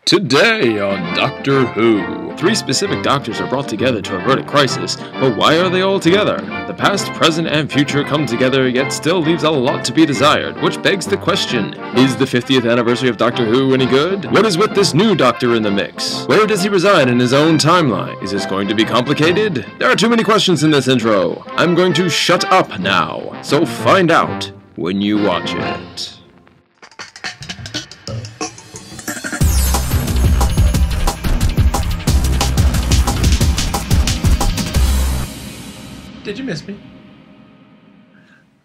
Today on Doctor Who. Three specific doctors are brought together to avert a crisis, but why are they all together? The past, present, and future come together, yet still leaves a lot to be desired, which begs the question, is the 50th anniversary of Doctor Who any good? What is with this new doctor in the mix? Where does he reside in his own timeline? Is this going to be complicated? There are too many questions in this intro. I'm going to shut up now, so find out when you watch it. Did you miss me?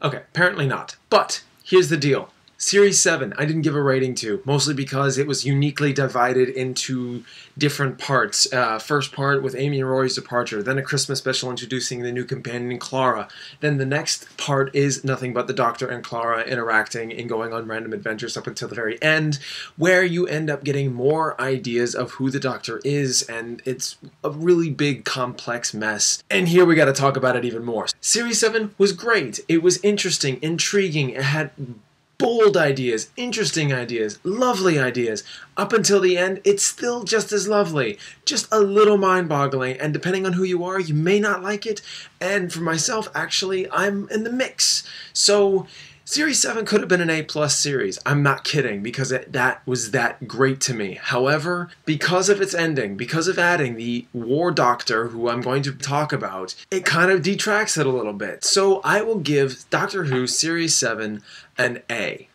Okay, apparently not. But here's the deal. Series 7, I didn't give a rating to, mostly because it was uniquely divided into different parts. First part with Amy and Rory's departure, then a Christmas special introducing the new companion Clara. Then the next part is nothing but the Doctor and Clara interacting and going on random adventures up until the very end, where you end up getting more ideas of who the Doctor is, and it's a really big, complex mess. And here we gotta talk about it even more. Series 7 was great. It was interesting, intriguing, it had bold ideas, interesting ideas, lovely ideas. Up until the end, it's still just as lovely. Just a little mind-boggling, and depending on who you are, you may not like it. And for myself, actually, I'm in the mix. So, Series 7 could have been an A+ series. I'm not kidding, because that was that great to me. However, because of its ending, because of adding the War Doctor, who I'm going to talk about, it kind of detracts it a little bit. So I will give Doctor Who Series 7 an A.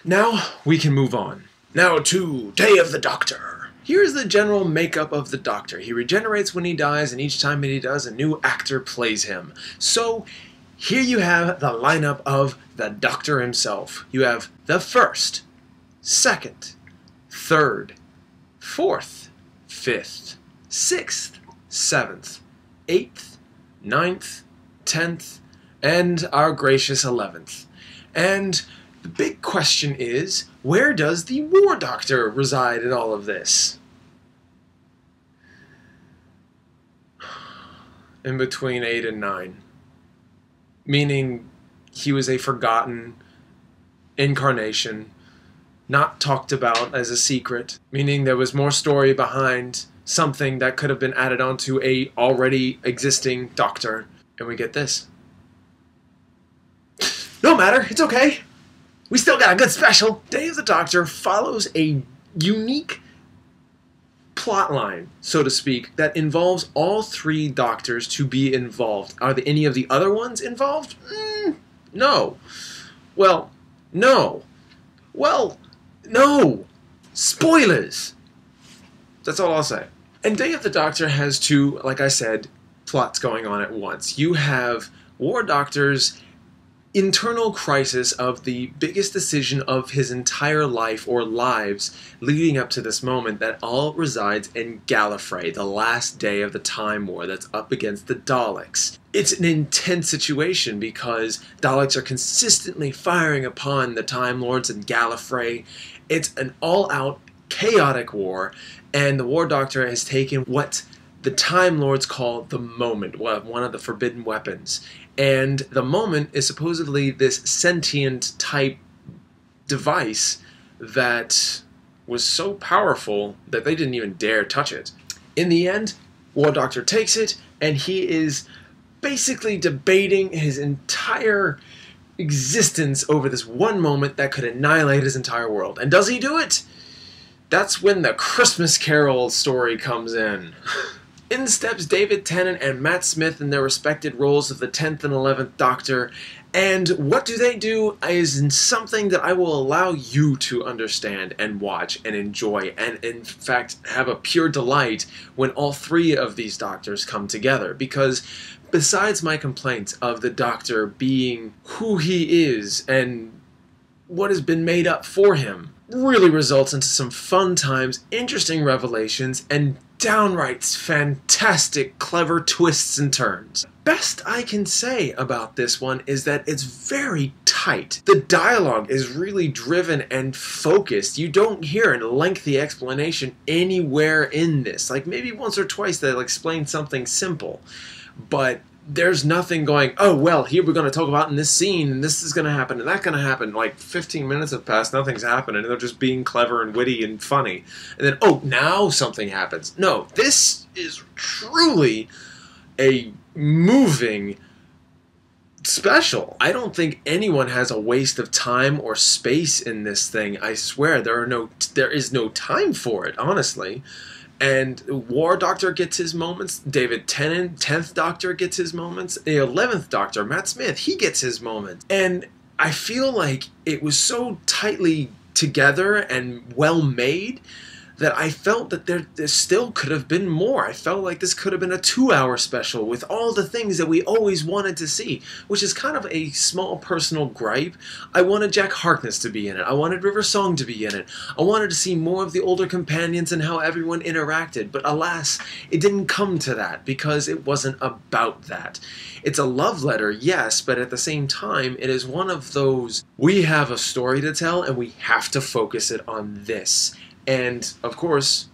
Now, we can move on. Now to Day of the Doctor. Here's the general makeup of the Doctor. He regenerates when he dies, and each time that he does, a new actor plays him. So, here you have the lineup of the Doctor himself. You have the 1st, 2nd, 3rd, 4th, 5th, 6th, 7th, 8th, 9th, 10th, and our gracious 11th. And the big question is, where does the War Doctor reside in all of this? In between 8 and 9. Meaning he was a forgotten incarnation, not talked about as a secret, meaning there was more story behind something that could have been added onto a already existing Doctor. And we get this. No matter, it's okay. We still got a good special. Day of the Doctor follows a unique plotline, so to speak, that involves all 3 Doctors to be involved. Are there any of the other ones involved? No. Well, no. Well, no. Spoilers. That's all I'll say. And Day of the Doctor has 2, like I said, plots going on at once. You have War Doctor's internal crisis of the biggest decision of his entire life or lives leading up to this moment that all resides in Gallifrey, the last day of the Time War that's up against the Daleks. It's an intense situation because Daleks are consistently firing upon the Time Lords in Gallifrey. It's an all-out chaotic war, and the War Doctor has taken what the Time Lords call the Moment, one of the forbidden weapons. And the Moment is supposedly this sentient type device that was so powerful that they didn't even dare touch it. In the end, War Doctor takes it, and he is basically debating his entire existence over this one moment that could annihilate his entire world. And does he do it? That's when the Christmas Carol story comes in. In steps David Tennant and Matt Smith in their respected roles of the 10th and 11th Doctor, and what do they do is something that I will allow you to understand and watch and enjoy, and in fact have a pure delight when all 3 of these Doctors come together, because besides my complaints of the Doctor being who he is and what has been made up for him, really results into some fun times, interesting revelations, and downright fantastic, clever twists and turns. Best I can say about this one is that it's very tight. The dialogue is really driven and focused. You don't hear a lengthy explanation anywhere in this. Like maybe once or twice they'll explain something simple. But there's nothing going, oh, well, here we're going to talk about in this scene, and this is going to happen, and that's going to happen. Like, 15 minutes have passed, nothing's happened, and they're just being clever and witty and funny. And then, oh, now something happens. No, this is truly a moving special. I don't think anyone has a waste of time or space in this thing. I swear, there is no time for it, honestly. And War Doctor gets his moments. David Tennant, 10th Doctor, gets his moments. The 11th Doctor, Matt Smith, he gets his moments. And I feel like it was so tightly together and well made that I felt that there still could have been more. I felt like this could have been a 2-hour special with all the things that we always wanted to see, which is kind of a small personal gripe. I wanted Jack Harkness to be in it. I wanted River Song to be in it. I wanted to see more of the older companions and how everyone interacted, but alas, it didn't come to that because it wasn't about that. It's a love letter, yes, but at the same time, it is one of those, we have a story to tell and we have to focus it on this. And, of course,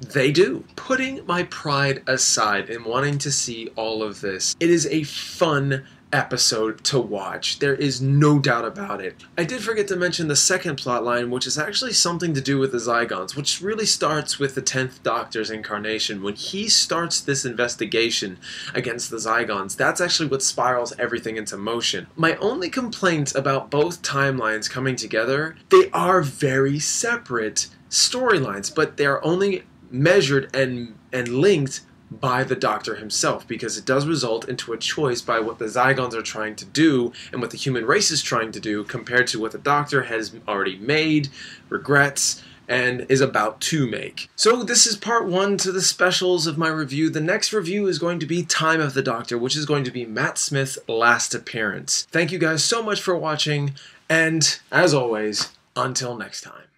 they do. Putting my pride aside and wanting to see all of this, it is a fun episode to watch. There is no doubt about it. I did forget to mention the second plotline, which is actually something to do with the Zygons, which really starts with the 10th Doctor's incarnation. When he starts this investigation against the Zygons, that's actually what spirals everything into motion. My only complaint about both timelines coming together, they are very separate storylines, but they're only measured and linked by the Doctor himself, because it does result into a choice by what the Zygons are trying to do and what the human race is trying to do compared to what the Doctor has already made, regrets, and is about to make. So this is part 1 to the specials of my review. The next review is going to be Time of the Doctor, which is going to be Matt Smith's last appearance. Thank you guys so much for watching, and as always, until next time.